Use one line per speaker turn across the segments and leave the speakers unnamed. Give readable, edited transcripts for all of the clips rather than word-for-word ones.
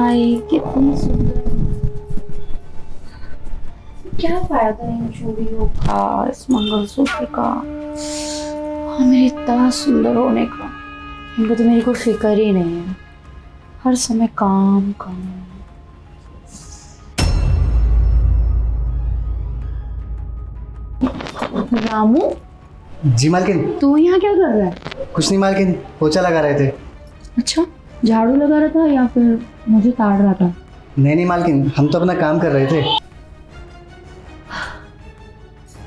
हाय कितनी सुंदर। क्या फायदा इन चूड़ियों का, इस मंगलसूत्र का, और मेरे इतना सुंदर होने का। इनको तो मेरी कोई फिक्र ही नहीं है, हर समय काम काम। रामू,
जी मालकिन।
तू यहाँ क्या कर रहा है?
कुछ नहीं मालकिन, पोछा लगा रहे थे।
अच्छा, झाड़ू लगा रहा था या फिर मुझे ताड़ रहा था?
नहीं मालकिन, हम तो अपना काम कर रहे थे।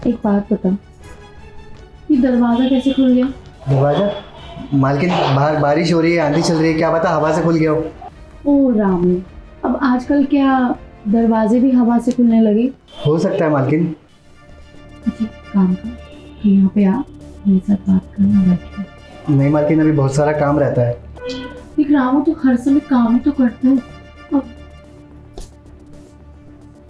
एक बात बता, ये दरवाजा कैसे खुल गया?
दरवाजा? मालकिन बाहर बारिश हो रही है, आंधी चल रही है, क्या पता हवा से खुल गया हो।
ओ रामू, अब आजकल क्या दरवाजे भी हवा से खुलने लगे?
हो सकता है मालकिन।
अच्छा काम कर, तू यहाँ पे आ, मेरे साथ बात करना बैठ के।
नहीं मालकिन, अभी बहुत सारा काम रहता है।
देख रामू, तो हर समय काम ही तो करता है। अब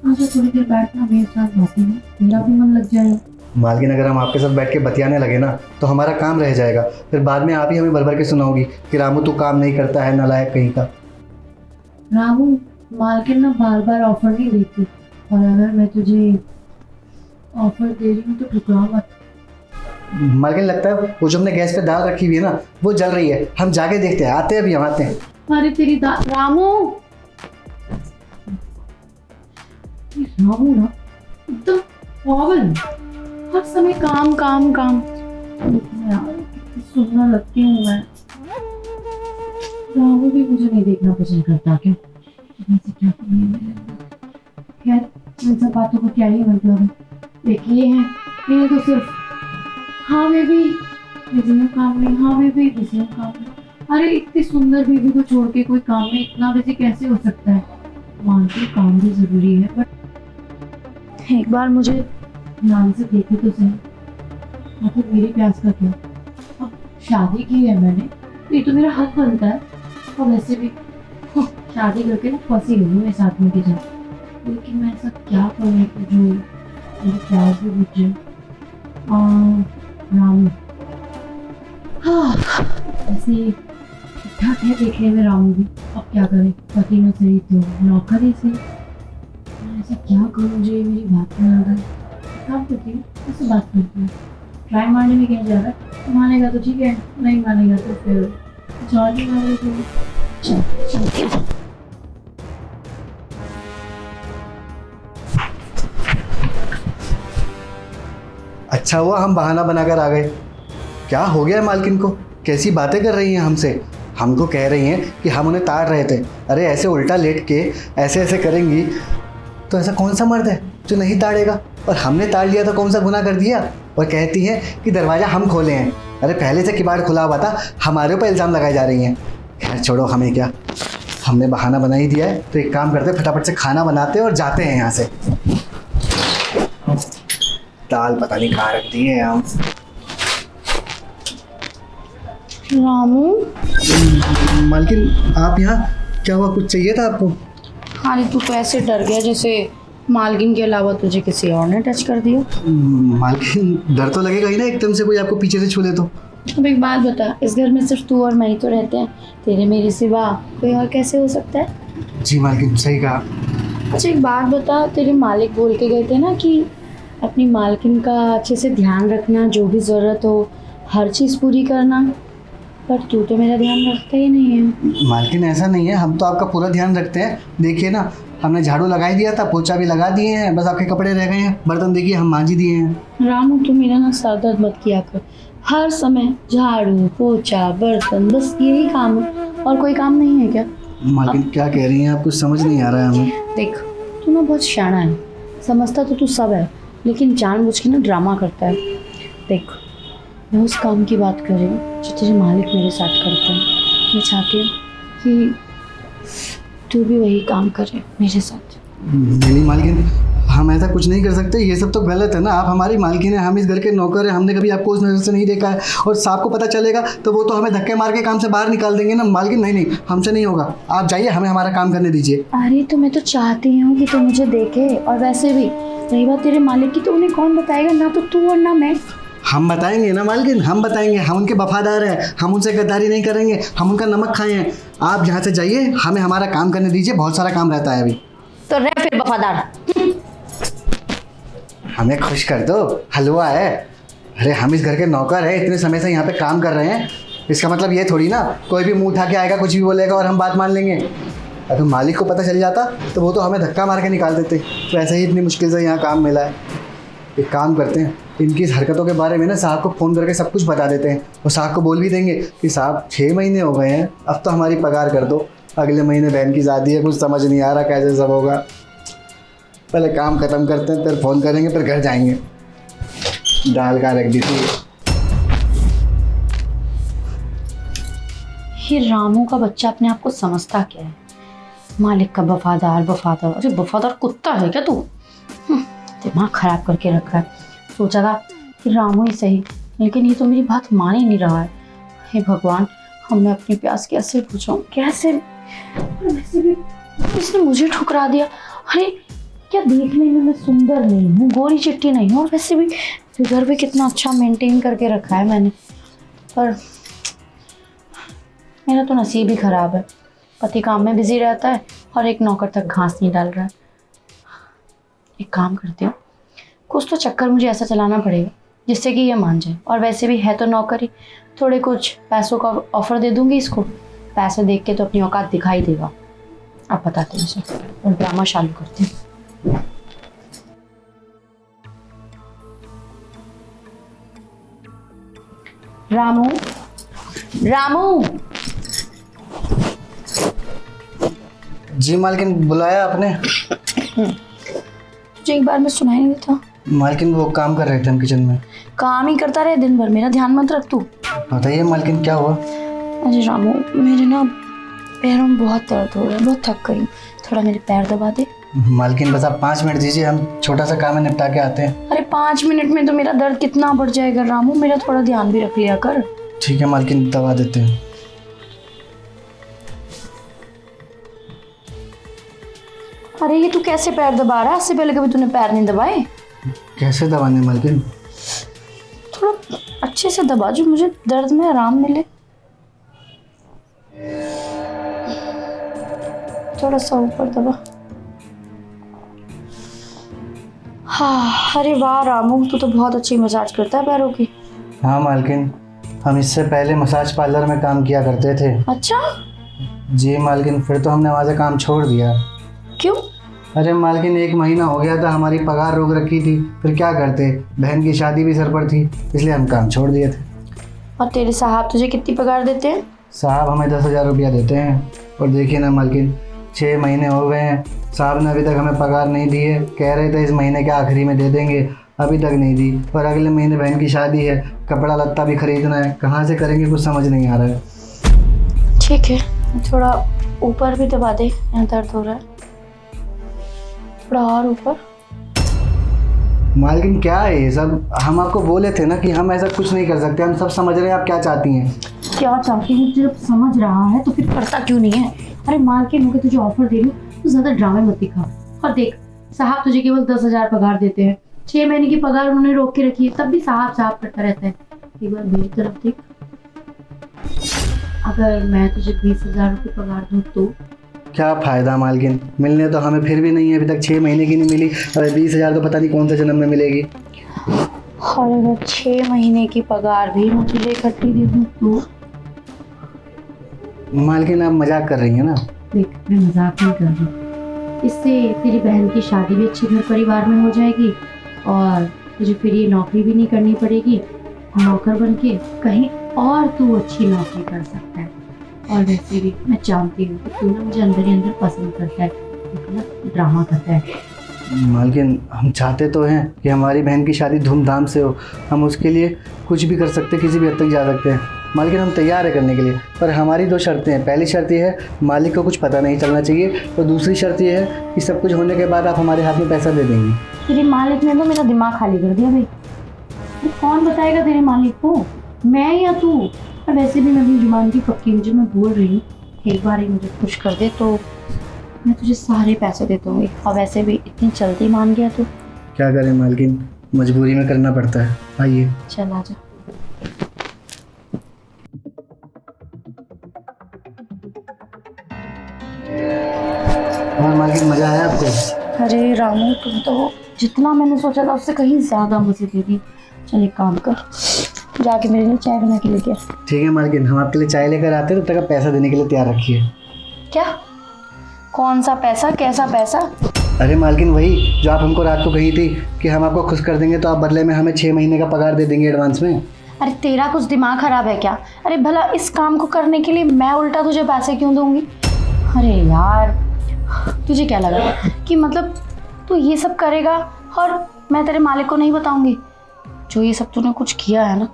आजा थोड़ी देर बैठना मेरे साथ, बातें में मेरा भी मन लग जाएगा।
मालकिन अगर हम आपके साथ बैठ के बतियाने लगे ना तो हमारा काम रह जाएगा, फिर बाद में आप ही हमें भर भर के सुनाओगी कि रामू तू काम नहीं करता है, नालायक कहीं का।
रामू, मालकिन ना बार बार ऑफर नहीं देती, और अगर मैं तुझे ऑफर दे रही हूँ तो ठुकरा मत।
मालकिन लगता है वो जो हमने गैस पे दाल रखी हुई है ना वो जल रही है, हम जाके देखते हैं, आते हैं अभी, हम आते हैं।
अरे तेरी रामू, रामू ना एकदम पागल, हर समय काम काम काम। यार कितनी सुंदर लगती हूँ मैं। रामू भी मुझे नहीं देखना पसंद करता क्यों? वैसे क्या कमी है मेरे अंदर? खैर इन सब बातों का क्या ही मतलब है। देखिए हैं ये तो सिर्फ हाँ बेबी बिजी हूँ काम में, हाँ बेबी बिजी हूँ काम में। अरे इतनी सुंदर बेबी को छोड़ के कोई काम में इतना बिजी कैसे हो सकता है? मानती काम भी जरूरी है, बट एक बार मुझे ध्यान से देखे तो सही, मतलब मेरी प्यास का क्या? अब शादी की है मैंने तो ये तो मेरा हक बनता है, और वैसे भी शादी करके ना फंसी हुई हूँ इस आदमी के साथ। लेकिन मैं ऐसा क्या करूँ कि जो मेरी प्यास भी बुझ जाए? रामू, हाँ ऐसे ठीक ठाक है देखने में रामू भी, अब क्या करें, पति न सही तो नौकर ही सही। मैं ऐसा क्या करूँ जो ये मेरी बात में आ गई? काम करती हूँ, ऐसे बात करती हूँ, ट्राई मारने में क्या जा रहा है? मानेगा तो ठीक है, नहीं मानेगा तो फिर जान ही मारे तो चलती हूँ।
अच्छा हुआ हम बहाना बनाकर आ गए। क्या हो गया है मालकिन को, कैसी बातें कर रही हैं हमसे? हमको कह रही हैं कि हम उन्हें ताड़ रहे थे। अरे ऐसे उल्टा लेट के ऐसे ऐसे करेंगी तो ऐसा कौन सा मर्द है जो नहीं ताड़ेगा? और हमने ताड़ लिया तो कौन सा गुनाह कर दिया? और कहती हैं कि दरवाज़ा हम खोले हैं। अरे पहले से किवाड़ खुला हुआ था, हमारे ऊपर इल्ज़ाम लगाए जा रही हैं। खैर छोड़ो, हमें क्या, हमने बहाना बना ही दिया है तो एक काम करते, फटाफट से खाना बनाते और जाते हैं यहाँ से। दाल पता नहीं कहाँ रख दी है हम।
रामू,
मालकिन आप यहाँ, क्या हुआ, कुछ चाहिए था आपको?
हाँ तू तो ऐसे डर गया जैसे मालकिन के अलावा तुझे किसी और ने टच कर दिया।
मालकिन डर तो लगेगा ही ना, एकदम से कोई आपको पीछे से छू ले तो।
अब एक बात बता, इस घर में सिर्फ तू और मैं ही तो रहते हैं, तेरे मेरे सिवा कोई और कैसे हो सकता है?
जी मालकिन सही कहा।
अच्छा एक बात बता, तेरे मालिक बोल के गए थे ना कि अपनी मालकिन का अच्छे से ध्यान रखना, जो भी ज़रूरत हो हर चीज़ पूरी करना, पर तू तो मेरा ध्यान रखता ही नहीं है।
मालकिन ऐसा नहीं है, हम तो आपका पूरा ध्यान रखते हैं। देखिए ना, हमने झाड़ू लगा ही दिया था, पोछा भी लगा दिए हैं, बस आपके कपड़े रह गए हैं, बर्तन देखिए हम मांज ही दिए हैं।
रामू तू मेरा ना सर दर्द मत किया कर, हर समय झाड़ू पोछा बर्तन बस यही काम है, और कोई काम नहीं है क्या?
मालकिन क्या कह रही हैं आप, कुछ समझ नहीं आ रहा है हमें।
देख तू ना बहुत शाना है, समझता तो तू सब है, लेकिन जानबूझ के ना ड्रामा करता है। देख मैं उस काम की बात कर रही हूँ जो तेरे मालिक मेरे साथ करते हैं। मैं चाहती हूँ कि तू भी वही काम करे मेरे साथ।
नहीं मालकिन, हम ऐसा कुछ नहीं कर सकते, ये सब तो गलत है ना। आप हमारी मालकिन है, हम इस घर के नौकर हैं, हमने कभी आपको उस नज़र से नहीं देखा है, और साहब को पता चलेगा तो वो तो हमें धक्के मार के काम से बाहर निकाल देंगे ना। मालकिन नहीं नहीं, हमसे नहीं होगा, आप जाइए, हमें हमारा काम करने दीजिए।
अरे तो मैं तो चाहती हूँ कि तू मुझे देखे, और वैसे भी रही बात तेरे मालिक की तो उन्हें कौन बताएगा, ना तो तू और ना मैं।
हम बताएंगे ना मालकिन, हम बताएंगे, हम उनके वफादार हैं, हम उनसे गद्दारी नहीं करेंगे, हम उनका नमक खाए हैं। आप यहाँ से जाइए, हमें हमारा काम करने दीजिए, बहुत सारा काम रहता है अभी।
तो रह फिर वफादार।
हमें खुश कर दो, हलवा है। अरे हम इस घर के नौकर हैं, इतने समय से यहाँ पे काम कर रहे हैं, इसका मतलब ये थोड़ी ना कोई भी मुंह उठा के आएगा, कुछ भी बोलेगा और हम बात मान लेंगे। अगर मालिक को पता चल जाता तो वो तो हमें धक्का मार के निकाल देते। तो ऐसे ही इतनी मुश्किल से यहाँ काम मिला है। एक काम करते हैं, इनकी इस हरकतों के बारे में ना साहब को फ़ोन करके सब कुछ बता देते हैं, और साहब को बोल भी देंगे कि साहब 6 महीने हो गए हैं, अब तो हमारी पगार कर दो, अगले महीने बहन की शादी है, कुछ समझ नहीं आ रहा कैसे सब होगा। पहले काम ख़त्म करते हैं, फिर फ़ोन करेंगे, फिर घर जाएंगे। दाल का रख दी थी।
ये रामू का बच्चा अपने आप को समझता क्या है? मालिक का वफादार वफादार, अरे वफादार कुत्ता है क्या तू? दिमाग खराब करके रखा है। सोचा था कि रामू ही सही, लेकिन ये तो मेरी बात मान ही नहीं रहा है। हे भगवान, हमने अपनी प्यास कैसे पूछा, कैसे? वैसे भी इसने मुझे ठुकरा दिया। अरे क्या देखने में मैं सुंदर नहीं हूँ, गोरी चिट्टी नहीं हूँ, और वैसे भी फिगर भी कितना अच्छा मेंटेन करके रखा है मैंने। पर मेरा तो नसीब ही खराब है, पति काम में बिजी रहता है और एक नौकर तक घास नहीं डाल रहा है। एक काम करती हूँ, कुछ तो चक्कर मुझे ऐसा चलाना पड़ेगा जिससे कि ये मान जाए, और वैसे भी है तो नौकर ही, थोड़े कुछ पैसों का ऑफर दे दूंगी इसको, पैसे देख के तो अपनी औकात दिखाई देगा। अब बताते हैं इसे, और ड्रामा चालू करते हैं। रामू, रामू।
जी मालकिन, बुलाया आपने?
तुझे एक बार में सुनाई नहीं देता?
मालकिन वो काम कर रहे थे हम किचन में।
काम ही करता रहे दिन भर, मेरा ध्यान मत रख तू।
बताइए मालकिन, क्या हुआ?
अरे रामू, मेरे ना पैरों में बहुत दर्द हो रहा है, बहुत थक गई हूँ, थोड़ा मेरे पैर दबा दे।
मालकिन बस आप 5 मिनट दीजिए, हम छोटा सा काम है निपटा के आते हैं।
अरे 5 मिनट में तो मेरा दर्द कितना बढ़ जाएगा रामू, मेरा थोड़ा ध्यान भी रख लिया कर।
ठीक है मालकिन, दबा देते हैं।
अरे ये तू कैसे पैर दबा रहा है? इससे पहले कभी तूने पैर नहीं दबाए?
कैसे दबाने मालकिन?
थोड़ा अच्छे से दबा जो मुझे दर्द में आराम मिले। थोड़ा सा ऊपर दबा। हाँ, अरे वाह रामू, तू तो बहुत अच्छी मसाज करता है पैरों की।
हाँ मालकिन, हम इससे पहले मसाज पार्लर में काम किया करते थे।
अच्छा?
जी मालकिन, फिर तो हमने वहाँ से काम छोड़ दिया।
क्यों?
अरे मालकिन 1 महीना हो गया था, हमारी पगार रोक रखी थी, फिर क्या करते, बहन की शादी भी सर पर थी, इसलिए हम काम छोड़ दिए थे।
और तेरे साहब तुझे कितनी पगार देते हैं?
साहब हमें 10,000 रुपया देते हैं। और देखिए ना मालकिन, 6 महीने हो गए हैं, साहब ने अभी तक हमें पगार नहीं दी है। कह रहे थे इस महीने के आखिरी में दे देंगे, अभी तक नहीं दी। और अगले महीने बहन की शादी है, कपड़ा लत्ता भी खरीदना है, कहाँ से करेंगे कुछ समझ नहीं आ रहा है।
ठीक है, थोड़ा ऊपर भी दबा दे, यहाँ दर्द हो रहा है। थोड़ा और ऊपर।
मालकिन क्या है ये सब? हम आपको बोले थे ना कि हम ऐसा कुछ नहीं कर सकते, हम सब समझ रहे हैं आप क्या चाहती हैं।
क्या चाहती हूँ? जब समझ रहा है तो फिर करता क्यों नहीं है? अरे मालकिन होकर तुझे ऑफर दे रही हूँ तो ज्यादा ड्रामे मत दिखा। और देख, साहब तुझे केवल 10,000 पगार देते हैं, 6 महीने की पगार उन्होंने रोक के रखी है, तब भी साहब साहब करता रहता है। एक बार मेरी तरफ देख, अगर मैं तुझे 20,000 रुपये पगार दूँ तो?
क्या फ़ायदा मालकिन, मिलने तो हमें फिर भी नहीं है, अभी तक 6 महीने की नहीं मिली, और 20,000 तो पता नहीं कौन से जन्म में मिलेगी।
और अगर 6 महीने की पगार भी मैं तुझे इकट्ठी दे दूँ तो?
मालकिन आप मजाक कर रही हैं ना?
देख, मैं मजाक नहीं कर रही, इससे तेरी बहन की शादी भी अच्छे घर परिवार में हो जाएगी, और तुझे फिर ये नौकरी भी नहीं करनी पड़ेगी, नौकर बन के कहीं और तू अच्छी नौकरी कर सकता है। और वैसे भी मैं जानती हूँ कि तू ना मुझे अंदर ही अंदर पसंद करता है, ना ड्रामा करता है।
मालकिन हम चाहते तो हैं कि हमारी बहन की शादी धूमधाम से हो, हम उसके लिए कुछ भी कर सकते, किसी भी हद तक जा सकते हैं मालकिन, हम तैयार है करने के लिए। पर हमारी 2 शर्तें हैं। पहली शर्त ये है, मालिक को कुछ पता नहीं चलना चाहिए, और दूसरी शर्त ये है कि सब कुछ होने के बाद आप हमारे हाथ में पैसा दे देंगी।
तेरे मालिक ने तो मेरा दिमाग खाली कर दिया भाई। तो कौन बताएगा तेरे मालिक को, मैं या तू? और वैसे भी मैं अपनी जुबान की पक्की हूँ, जो मैं बोल रही हूँ, एक बार ही मुझे खुश कर दे तो मैं तुझे सारे पैसे दे दूँगी। और वैसे भी इतनी जल्दी मान गया तो
क्या करें मालकिन, मजबूरी में करना पड़ता है। आइए।
चल आजा।
और मालकिन मजा आया आपको?
अरे रामू, तुम तो जितना मैंने सोचा था उससे कहीं ज्यादा मजे दे दी। चल एक काम कर, जाके मेरे लिए चाय बना के लेके आ।
ठीक है मालकिन, हम आपके लिए चाय लेकर आते हैं, तब तक आप पैसा देने के लिए तैयार रखिए।
क्या? कौन सा पैसा? कैसा पैसा?
अरे मालकिन, वही जो आप हमको रात को कही थी कि हम आपको खुश कर देंगे तो आप बदले में हमें 6 महीने का पगार दे देंगे एडवांस में।
अरे तेरा कुछ दिमाग खराब है क्या? अरे भला इस काम को करने के लिए मैं उल्टा तुझे पैसे क्यों दूंगी? अरे यार, तुझे क्या लगा कि मतलब तू ये सब करेगा और मैं तेरे मालिक को नहीं बताऊंगी? जो ये सब तूने कुछ किया है ना,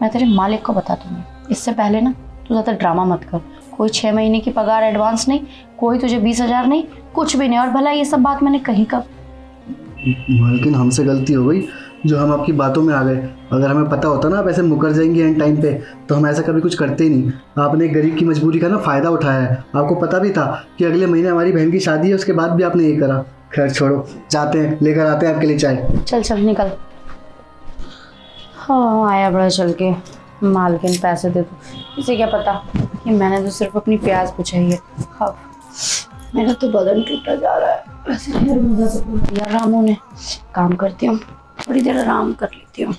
मैं तेरे मालिक को बता दूंगी। इससे पहले ना तू ज़्यादा ड्रामा मत कर। कोई 6 महीने की पगार एडवांस नहीं, कोई तुझे 20,000 नहीं, कुछ भी नहीं। और भला ये सब बात मैंने कही कब?
मालकिन, हमसे गलती हो गई जो हम आपकी बातों में आ गए। अगर हमें पता होता ना आप ऐसे मुकर जाएंगे एंड टाइम पे, तो हम ऐसा कभी कुछ करते ही नहीं। आपने एक गरीब की मजबूरी का ना फ़ायदा उठाया है। आपको पता भी था कि अगले महीने हमारी बहन की शादी है, उसके बाद भी आपने ये करा। खैर छोड़ो, जाते हैं, लेकर आते हैं आपके लिए चाय।
चल चल निकल। हाँ, आया बड़ा चल के। मालकिन पैसे दे दो, इसे क्या पता कि मैंने तो सिर्फ अपनी प्यास बुझाई है। हाँ, मेरा तो बदन टूटा जा रहा है। वैसे फिर मजा तो दिया रामू ने। काम करती हूँ, थोड़ी देर आराम कर लेती हूँ।